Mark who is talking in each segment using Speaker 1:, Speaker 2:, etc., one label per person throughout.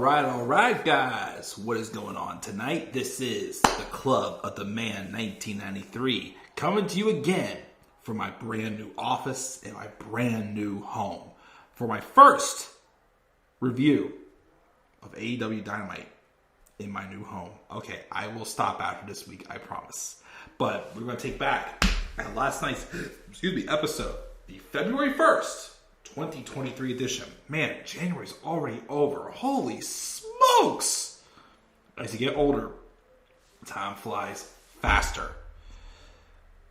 Speaker 1: All right, guys. What is going on tonight? This is the Club of the Man 1993 coming to you again from my brand new office and my brand new home for my first review of AEW Dynamite in my new home. Okay, I will stop after this week, I promise. But we're going to take back last night's episode, the February 1st, 2023 edition. Man, January's already over. Holy smokes! As you get older, time flies faster.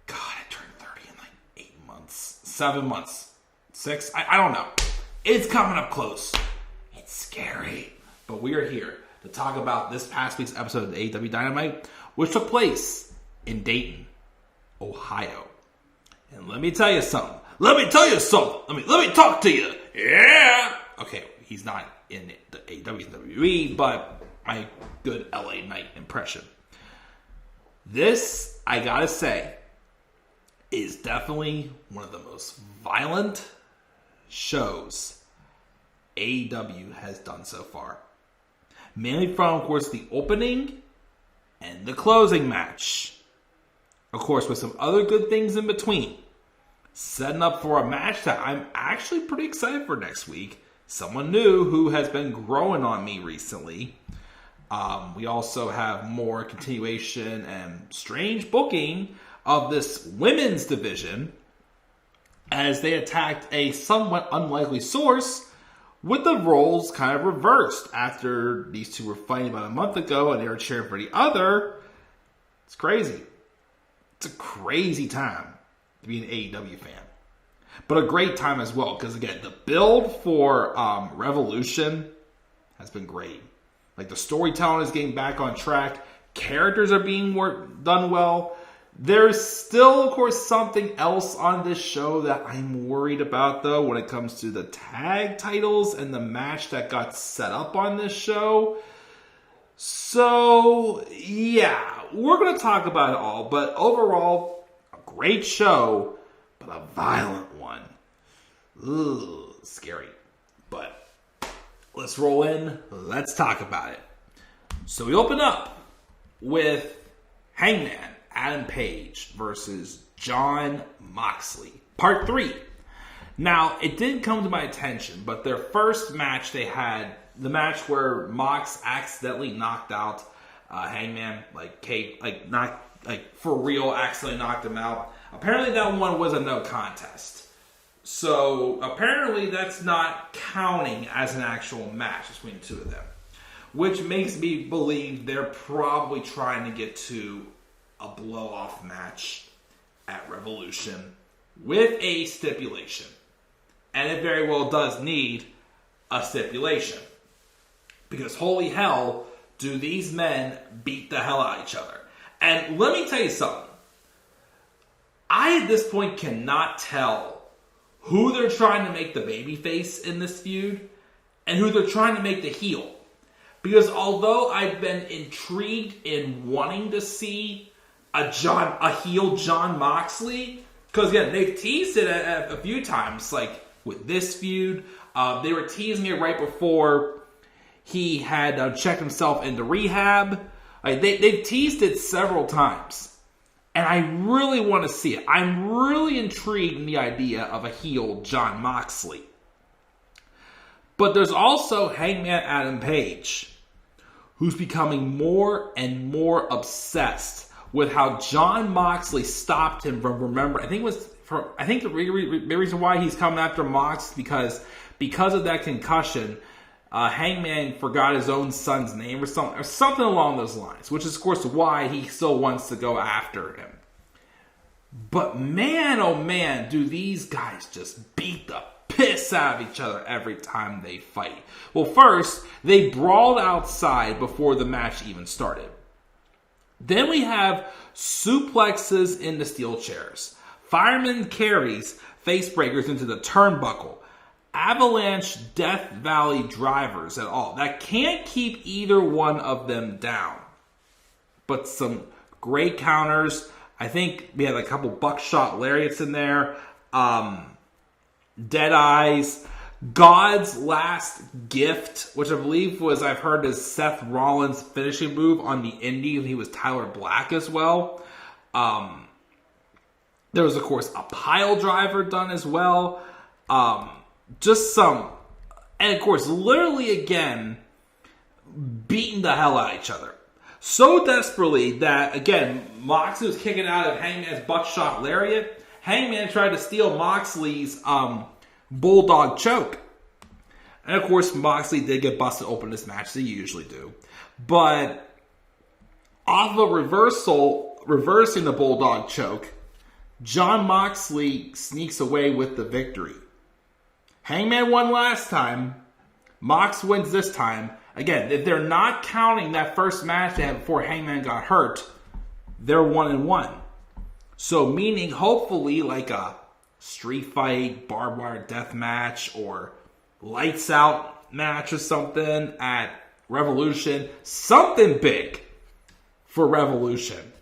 Speaker 1: God, I turned 30 in like 8 months. 7 months. 6? I don't know. It's coming up close. It's scary. But we are here to talk about this past week's episode of AEW Dynamite, which took place in Dayton, Ohio. And let me tell you something. Let me talk to you. Yeah. Okay, he's not in the WWE, but my good LA Knight impression. This, I gotta say, is definitely one of the most violent shows AEW has done so far. Mainly from, of course, the opening and the closing match. Of course, with some other good things in between. Setting up for a match that I'm actually pretty excited for next week. Someone new who has been growing on me recently. We also have more continuation and strange booking of this women's division as they attacked a somewhat unlikely source with the roles kind of reversed after these two were fighting about a month ago and they were cheering for the other. It's crazy. It's a crazy time to be an AEW fan. But a great time as well, because again, the build for Revolution has been great. Like, the storytelling is getting back on track. Characters are being done well. There's still, of course, something else on this show that I'm worried about, though, when it comes to the tag titles and the match that got set up on this show. So, yeah, we're going to talk about it all, but overall, great show, but a violent one. Ugh, scary. But let's roll in. Let's talk about it. So we open up with Hangman Adam Page versus Jon Moxley. Part 3. Now, it didn't come to my attention, but their first match they had, the match where Mox accidentally knocked out Hangman, for real, accidentally knocked him out. Apparently that one was a no contest. So apparently that's not counting as an actual match between the two of them. Which makes me believe they're probably trying to get to a blow-off match at Revolution with a stipulation. And it very well does need a stipulation. Because holy hell, do these men beat the hell out of each other. And let me tell you something. I, at this point, cannot tell who they're trying to make the babyface in this feud and who they're trying to make the heel. Because although I've been intrigued in wanting to see a heel Jon Moxley, because again, they've teased it a few times, like with this feud. They were teasing it right before he had checked himself into rehab. They've teased it several times. And I really want to see it. I'm really intrigued in the idea of a heel Jon Moxley. But there's also Hangman Adam Page, who's becoming more and more obsessed with how Jon Moxley stopped him from I think the reason why he's coming after Mox because of that concussion, Hangman forgot his own son's name or something along those lines, which is, of course, why he still wants to go after him. But man, oh man, do these guys just beat the piss out of each other every time they fight. Well, first, they brawled outside before the match even started. Then we have suplexes into steel chairs, fireman carries face breakers into the turnbuckle, avalanche Death Valley drivers at all. That can't keep either one of them down. But some great counters. I think we had a couple buckshot lariats in there. Dead eyes. God's last gift, which I believe was, I've heard, is Seth Rollins' finishing move on the Indie when he was Tyler Black as well. There was, of course, a pile driver done as well. Just some, and of course, literally again, beating the hell out of each other. So desperately that, again, Moxley was kicking out of Hangman's buckshot lariat. Hangman tried to steal Moxley's bulldog choke. And of course, Moxley did get busted open this match, as they usually do. But off of reversing the bulldog choke, Jon Moxley sneaks away with the victory. Hangman won last time. Mox wins this time. Again, if they're not counting that first match they had before Hangman got hurt, they're 1-1. So meaning, hopefully, like a street fight, barbed wire death match, or lights out match or something at Revolution. Something big for Revolution.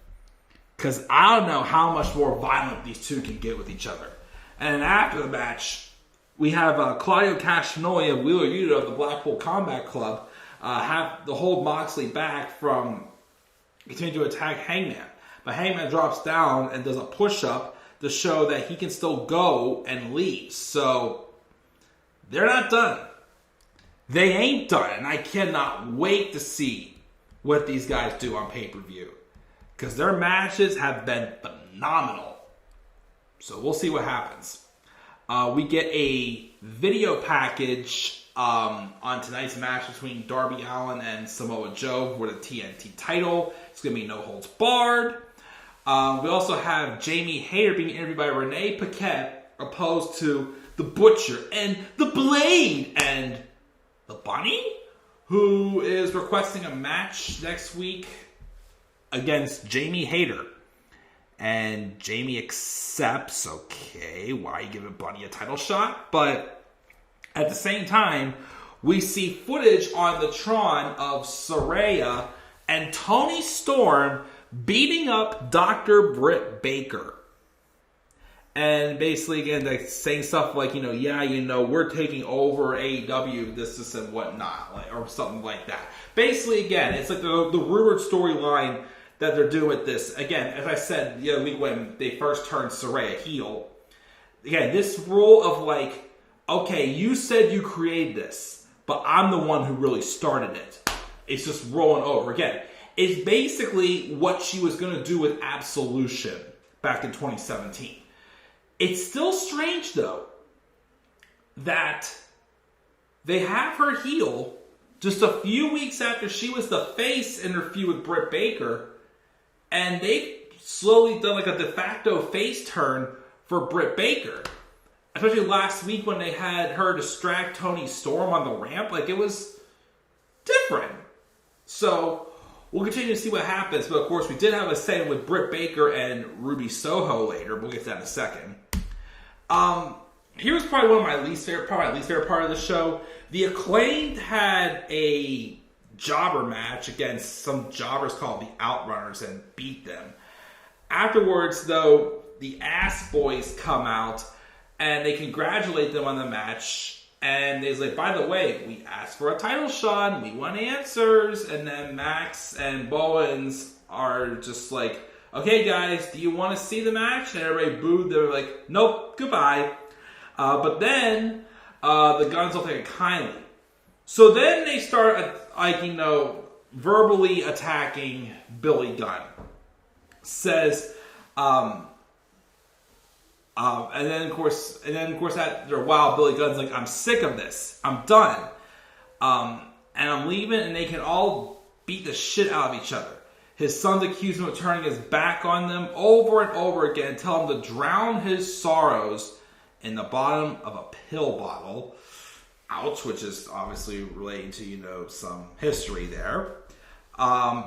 Speaker 1: Because I don't know how much more violent these two can get with each other. And after the match, we have Claudio Castagnoli of Wheeler Yuta of the Blackpool Combat Club have to hold Moxley back from continuing to attack Hangman. But Hangman drops down and does a push-up to show that he can still go and leave. So, they're not done. They ain't done. And I cannot wait to see what these guys do on pay-per-view. Because their matches have been phenomenal. So, we'll see what happens. We get a video package on tonight's match between Darby Allin and Samoa Joe for the TNT title. It's going to be no holds barred. We also have Jamie Hayter being interviewed by Renee Paquette, opposed to the Butcher and the Blade and the Bunny, who is requesting a match next week against Jamie Hayter. And Jamie accepts. Okay, why are you giving Bunny a title shot? But at the same time, we see footage on the Tron of Saraya and Tony Storm beating up Dr. Britt Baker. And basically, again, like saying stuff like, we're taking over AEW, this and whatnot, or something like that. Basically, again, it's like the rumored storyline that they're doing with this. Again, as I said the other week when they first turned Saraya heel, again, this rule of like, okay, you said you created this, but I'm the one who really started it. It's just rolling over. Again, it's basically what she was going to do with Absolution back in 2017. It's still strange, though, that they have her heel just a few weeks after she was the face in her feud with Britt Baker, and they've slowly done like a de facto face turn for Britt Baker. Especially last week when they had her distract Tony Storm on the ramp. Like, it was different. So, we'll continue to see what happens. But, of course, we did have a segment with Britt Baker and Ruby Soho later. We'll get to that in a second. Here's probably one of my least favorite part of the show. The Acclaimed had a jobber match against some jobbers called the Outrunners and beat them. Afterwards, though, the Ass Boys come out and they congratulate them on the match. And they're like, by the way, we asked for a title shot and we want answers. And then Max and Bowens are just like, okay, guys, do you want to see the match? And everybody booed. They were like, nope, goodbye. But then the Guns will take it kindly. So then they start, verbally attacking Billy Gunn. Says, and then of course, after a while, Billy Gunn's like, I'm sick of this. I'm done. And I'm leaving, and they can all beat the shit out of each other. His sons accuse him of turning his back on them over and over again, tell him to drown his sorrows in the bottom of a pill bottle. Ouch, which is obviously relating to, some history there.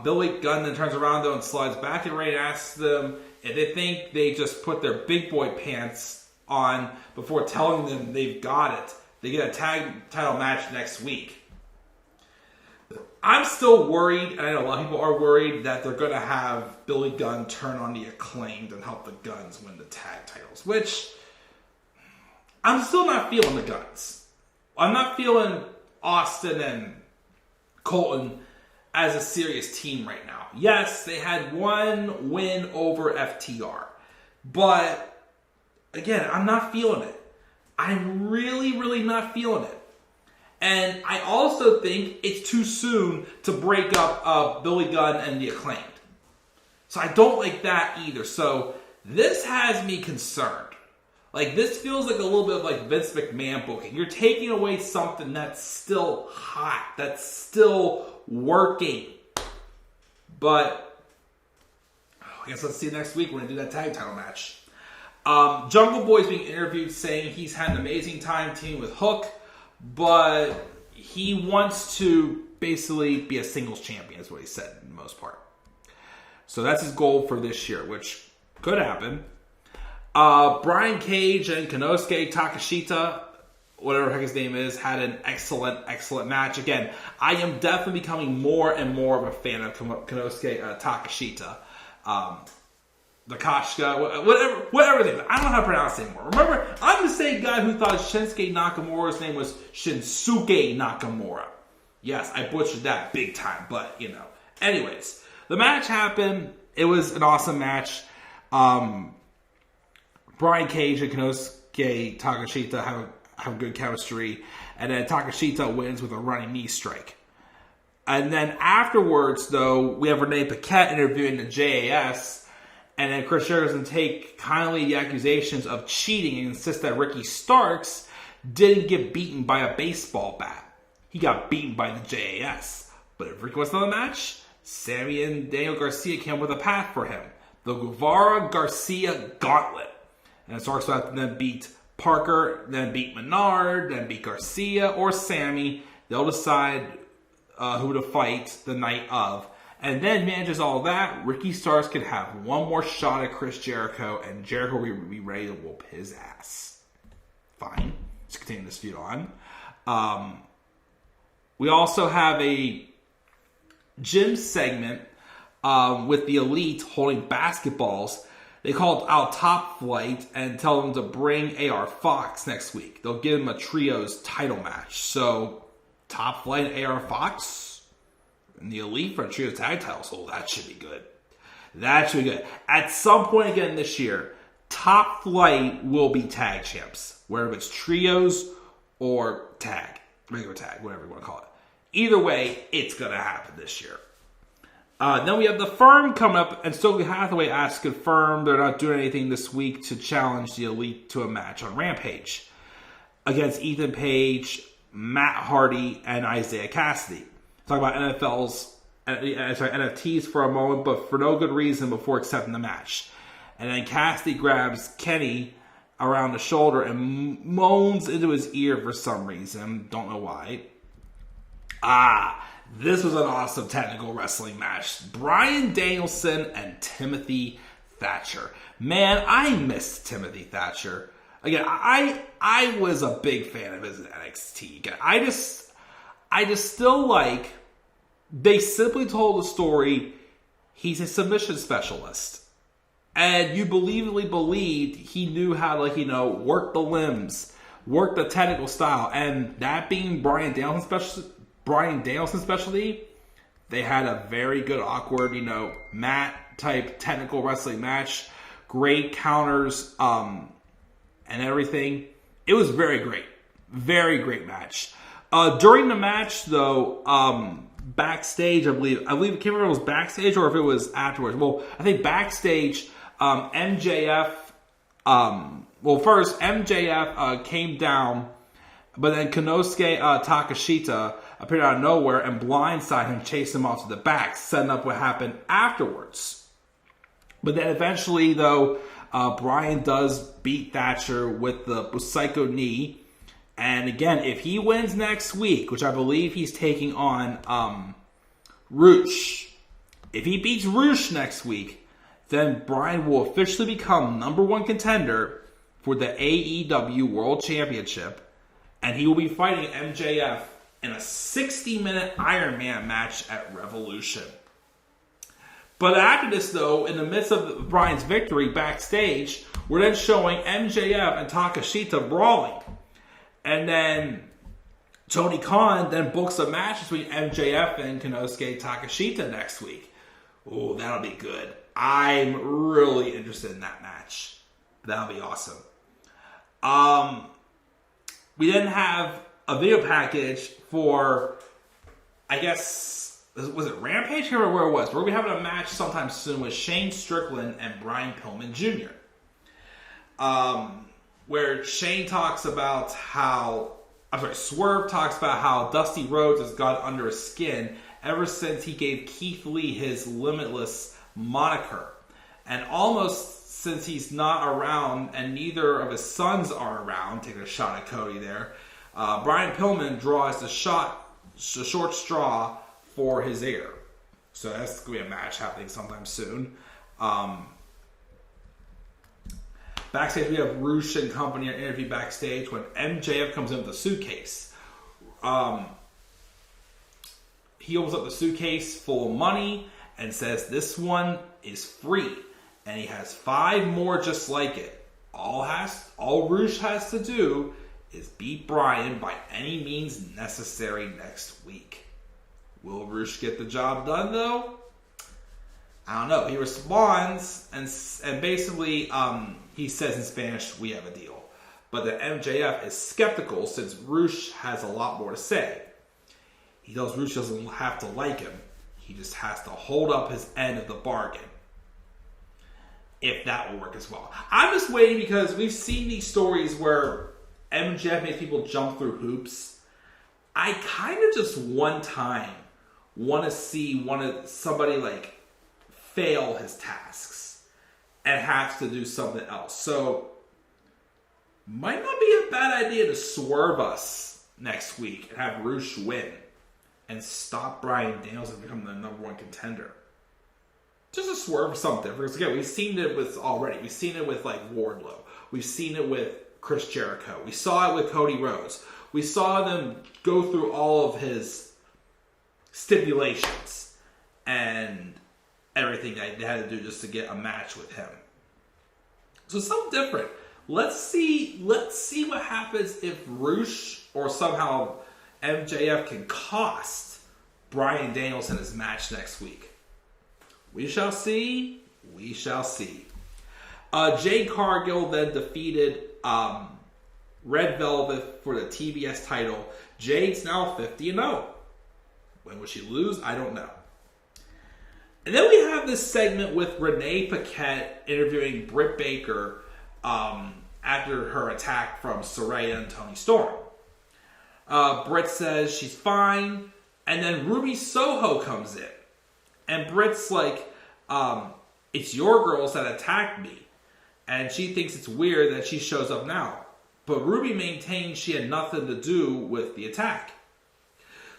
Speaker 1: Billy Gunn then turns around, though, and slides back and Ray asks them if they think they just put their big boy pants on before telling them they've got it. They get a tag title match next week. I'm still worried, and I know a lot of people are worried, that they're going to have Billy Gunn turn on the Acclaimed and help the Guns win the tag titles, which I'm still not feeling the Guns. I'm not feeling Austin and Colton as a serious team right now. Yes, they had one win over FTR. But, again, I'm not feeling it. I'm really, really not feeling it. And I also think it's too soon to break up Billy Gunn and the Acclaimed. So I don't like that either. So this has me concerned. Like, this feels like a little bit of like Vince McMahon booking. You're taking away something that's still hot, that's still working. But I guess let's see next week when I do that tag title match. Jungle Boy's being interviewed saying he's had an amazing time teaming with Hook, but he wants to basically be a singles champion, is what he said in the most part. So that's his goal for this year, which could happen. Brian Cage and Konosuke Takeshita, whatever the heck his name is, had an excellent, excellent match. Again, I am definitely becoming more and more of a fan of Konosuke Takeshita. Nakashka, whatever his name is. I don't know how to pronounce it anymore. Remember, I'm the same guy who thought Shinsuke Nakamura's name was Shinsuke Nakamura. Yes, I butchered that big time, but, you know. Anyways, the match happened. It was an awesome match. Brian Cage and Konosuke Takeshita have good chemistry. And then Takeshita wins with a running knee strike. And then afterwards, though, we have Renee Paquette interviewing the JAS. And then Chris Jericho doesn't take kindly the accusations of cheating and insists that Ricky Starks didn't get beaten by a baseball bat. He got beaten by the JAS. But if Ricky wants another match, Sammy and Daniel Garcia came up with a path for him. The Guevara-Garcia Gauntlet. And Starks will have to then beat Parker, then beat Menard, then beat Garcia or Sammy. They'll decide who to fight the night of. And then manages all that. Ricky Starks can have one more shot at Chris Jericho, and Jericho will be ready to whoop his ass. Fine. Let's continue this feud on. We also have a gym segment with the Elite holding basketballs. They called out Top Flight and tell them to bring AR Fox next week. They'll give him a trios title match. So, Top Flight and AR Fox and the Elite for a trio tag title. So, that should be good. That should be good. At some point again this year, Top Flight will be tag champs. Whether it's trios or tag. Regular tag, whatever you want to call it. Either way, it's going to happen this year. Then we have The Firm coming up, and Stokely Hathaway asked to confirm they're not doing anything this week to challenge the Elite to a match on Rampage against Ethan Page, Matt Hardy, and Isaiah Cassidy. Talk about NFTs for a moment, but for no good reason before accepting the match. And then Cassidy grabs Kenny around the shoulder and moans into his ear for some reason. Don't know why. This was an awesome technical wrestling match. Bryan Danielson and Timothy Thatcher. Man, I missed Timothy Thatcher. Again, I was a big fan of his NXT. Again, I just still like, they simply told the story, he's a submission specialist. And you believably believed he knew how to, work the limbs, work the technical style. And that being Bryan Danielson's specialty, they had a very good, awkward, mat-type technical wrestling match. Great counters and everything. It was very great. Very great match. During the match, though, backstage, I believe, I can't remember if it was backstage or if it was afterwards. Well, I think backstage, MJF, first, MJF came down, but then Konosuke Takeshita appeared out of nowhere and blindsided him, chased him off to the back, setting up what happened afterwards. But then eventually, though, Bryan does beat Thatcher with the Psycho knee. And again, if he wins next week, which I believe he's taking on Rush, if he beats Rush next week, then Bryan will officially become #1 contender for the AEW World Championship. And he will be fighting MJF in a 60-minute Iron Man match at Revolution. But after this, though, in the midst of Bryan's victory backstage, we're then showing MJF and Takeshita brawling. And then Tony Khan then books a match between MJF and Konosuke Takeshita next week. Oh, that'll be good. I'm really interested in that match. That'll be awesome. We then have a video package for, I guess, was it Rampage? I can't remember where it was. We're going to be having a match sometime soon with Shane Strickland and Brian Pillman Jr. Where Shane talks about how, Swerve talks about how Dusty Rhodes has got under his skin ever since he gave Keith Lee his Limitless moniker. And almost since he's not around and neither of his sons are around, taking a shot at Cody there, Brian Pillman draws the short straw for his heir. So that's going to be a match happening sometime soon. Backstage, we have Roosh and company an interview backstage when MJF comes in with a suitcase. He opens up the suitcase full of money and says this one is free. And he has 5 more just like it. All Roosh has to do is beat Brian by any means necessary next week. Will Roosh get the job done though? I don't know. He responds and basically he says in Spanish, "We have a deal." But the MJF is skeptical since Roosh has a lot more to say. He tells Roosh doesn't have to like him. He just has to hold up his end of the bargain. If that will work as well. I'm just waiting because we've seen these stories where MJF makes people jump through hoops. I kind of just one time want to see somebody like fail his tasks and have to do something else. So might not be a bad idea to swerve us next week and have Roosh win and stop Bryan Danielson becoming the #1 contender. Just a swerve or something. Because again, we've seen it with already. We've seen it with like Wardlow. We've seen it with Chris Jericho. We saw it with Cody Rhodes. We saw them go through all of his stipulations and everything that they had to do just to get a match with him. So something different. Let's see what happens if Roosh or somehow MJF can cost Bryan Danielson his match next week. We shall see. We shall see. Jade Cargill then defeated Red Velvet for the TBS title. Jade's now 50-0. When will she lose? I don't know. And then we have this segment with Renee Paquette interviewing Britt Baker after her attack from Saraya and Toni Storm. Britt says she's fine. And then Ruby Soho comes in. And Britt's like, it's your girls that attacked me. And she thinks it's weird that she shows up now. But Ruby maintains she had nothing to do with the attack.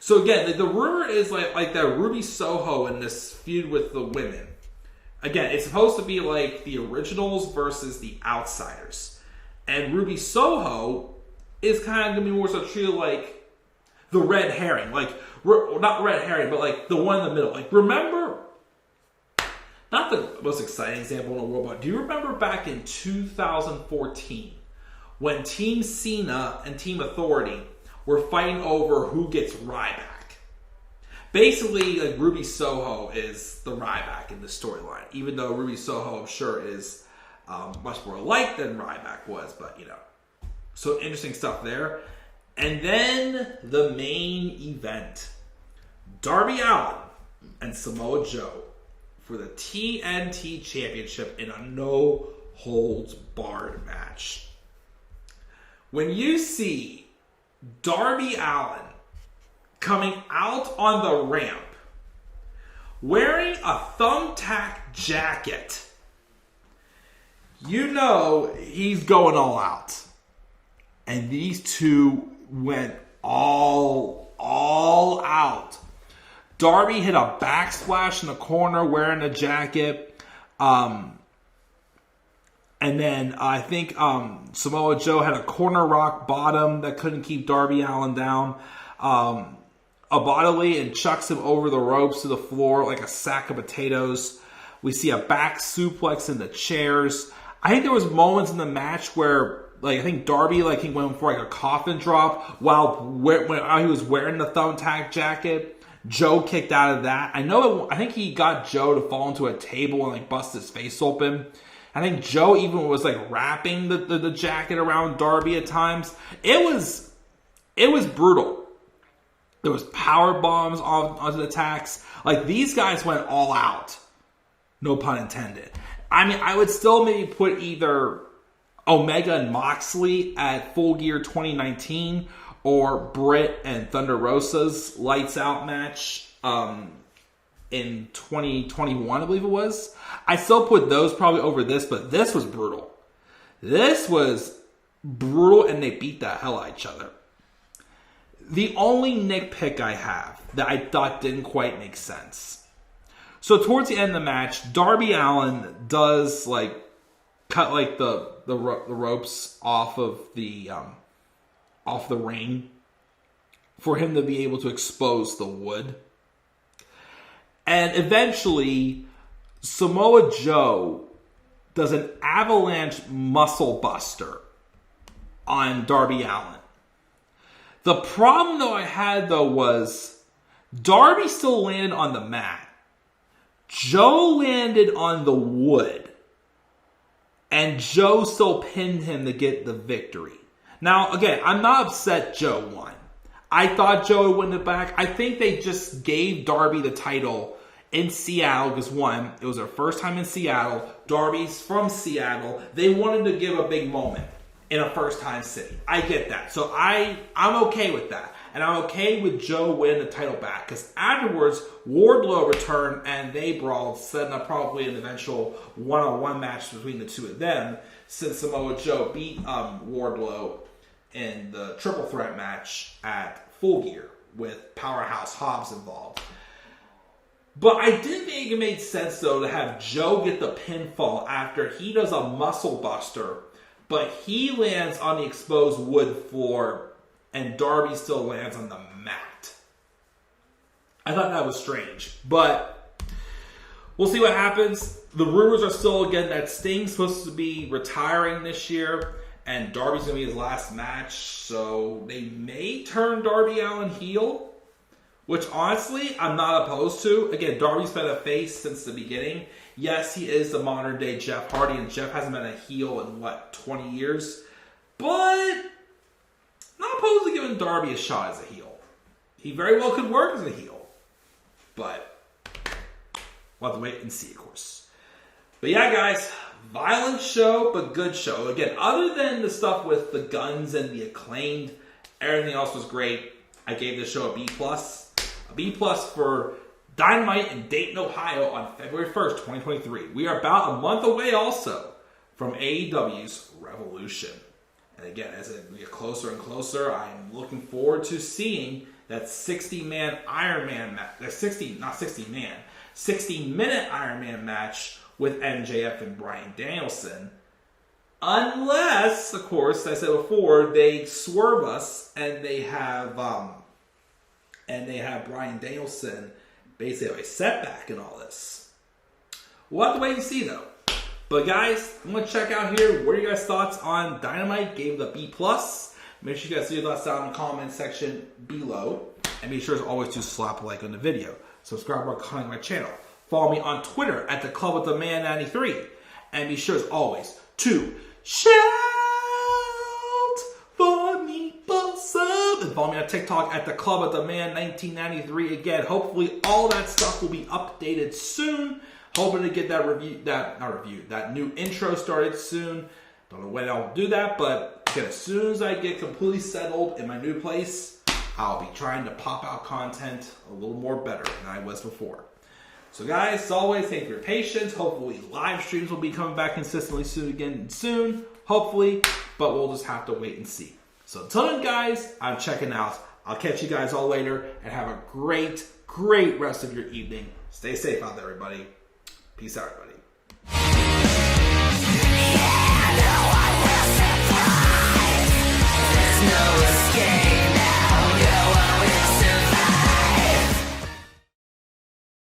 Speaker 1: So again, the rumor is like that Ruby Soho in this feud with the women. Again, it's supposed to be like the originals versus the outsiders. And Ruby Soho is kind of going to be more so treated like the red herring. Like, not red herring, but like the one in the middle. Like, remember, not the most exciting example in the world, but do you remember back in 2014 when Team Cena and Team Authority were fighting over who gets Ryback? Basically, like, Ruby Soho is the Ryback in the storyline, even though Ruby Soho, I'm sure, is much more liked than Ryback was, but you know. So interesting stuff there. And then the main event. Darby Allin and Samoa Joe for the TNT Championship in a no-holds-barred match. When you see Darby Allin coming out on the ramp wearing a thumbtack jacket, you know he's going all out. And these two went all out. Darby hit a backsplash in the corner wearing a jacket. And then I think Samoa Joe had a corner rock bottom that couldn't keep Darby Allin down. A bodily and chucks him over the ropes to the floor like a sack of potatoes. We see a back suplex in the chairs. I think there was moments in the match where like, I think Darby, like, he went for, like, a coffin drop while he was wearing the thumbtack jacket. Joe kicked out of that. I think he got Joe to fall into a table and, like, bust his face open. I think Joe even was, like, wrapping the jacket around Darby at times. It was brutal. There was power bombs onto the attacks. Like, these guys went all out. No pun intended. I mean, I would still maybe put either Omega and Moxley at Full Gear 2019 or Britt and Thunder Rosa's Lights Out match in 2021, I believe it was. I still put those probably over this, but this was brutal. This was brutal, and they beat the hell out of each other. The only nitpick I have that I thought didn't quite make sense. So towards the end of the match, Darby Allin does like cut like the ropes off of the ring for him to be able to expose the wood. And eventually, Samoa Joe does an avalanche muscle buster on Darby Allin. The problem though I had though was Darby still landed on the mat. Joe landed on the wood. And Joe still pinned him to get the victory. Now, again, I'm not upset Joe won. I thought Joe would win it back. I think they just gave Darby the title in Seattle because, one, it was their first time in Seattle. Darby's from Seattle. They wanted to give a big moment in a first-time city. I get that. So I'm okay with that. And I'm okay with Joe winning the title back. Because afterwards, Wardlow returned and they brawled, setting up probably an eventual one-on-one match between the two of them. Since Samoa Joe beat Wardlow in the triple threat match at Full Gear with Powerhouse Hobbs involved. But I did think it made sense, though, to have Joe get the pinfall after he does a muscle buster, but he lands on the exposed wood floor and Darby still lands on the mat. I thought that was strange, but we'll see what happens. The rumors are still, again, that Sting's supposed to be retiring this year, and Darby's going to be his last match, so they may turn Darby Allin heel, which honestly, I'm not opposed to. Again, Darby's been a face since the beginning. Yes, he is the modern day Jeff Hardy, and Jeff hasn't been a heel in, 20 years? But not opposed to giving Darby a shot as a heel. He very well could work as a heel. But we'll have to wait and see, of course. But yeah, guys, violent show, but good show. Again, other than the stuff with the Guns and the Acclaimed, everything else was great. I gave this show a B+. A B+ for Dynamite in Dayton, Ohio on February 1st, 2023. We are about a month away also from AEW's Revolution. And again, as we get closer and closer, I'm looking forward to seeing that 60-man Iron Man match. 60-minute Iron Man match with MJF and Bryan Danielson. Unless, of course, as I said before, they swerve us and they have Bryan Danielson basically have a setback in all this. We'll have to wait and see, though. But guys, I'm going to check out here. What are your guys' thoughts on Dynamite? Gave it a B+. Make sure you guys leave your thoughts down in the comment section below. And be sure as always to slap a like on the video. Subscribe or comment on my channel. Follow me on Twitter at the Club with the Man 93. And be sure as always to shout for me for sub. And follow me on TikTok at the Club with the Man 1993. Again, hopefully all that stuff will be updated soon. Hoping to get that new intro started soon. Don't know when I'll do that, but again, as soon as I get completely settled in my new place, I'll be trying to pop out content a little more better than I was before. So guys, as always, thank you for your patience. Hopefully live streams will be coming back consistently soon, hopefully, but we'll just have to wait and see. So until then, guys, I'm checking out. I'll catch you guys all later, and have a great, great rest of your evening. Stay safe out there, everybody. Peace out, everybody.
Speaker 2: Yeah, no, I will surprise. There's no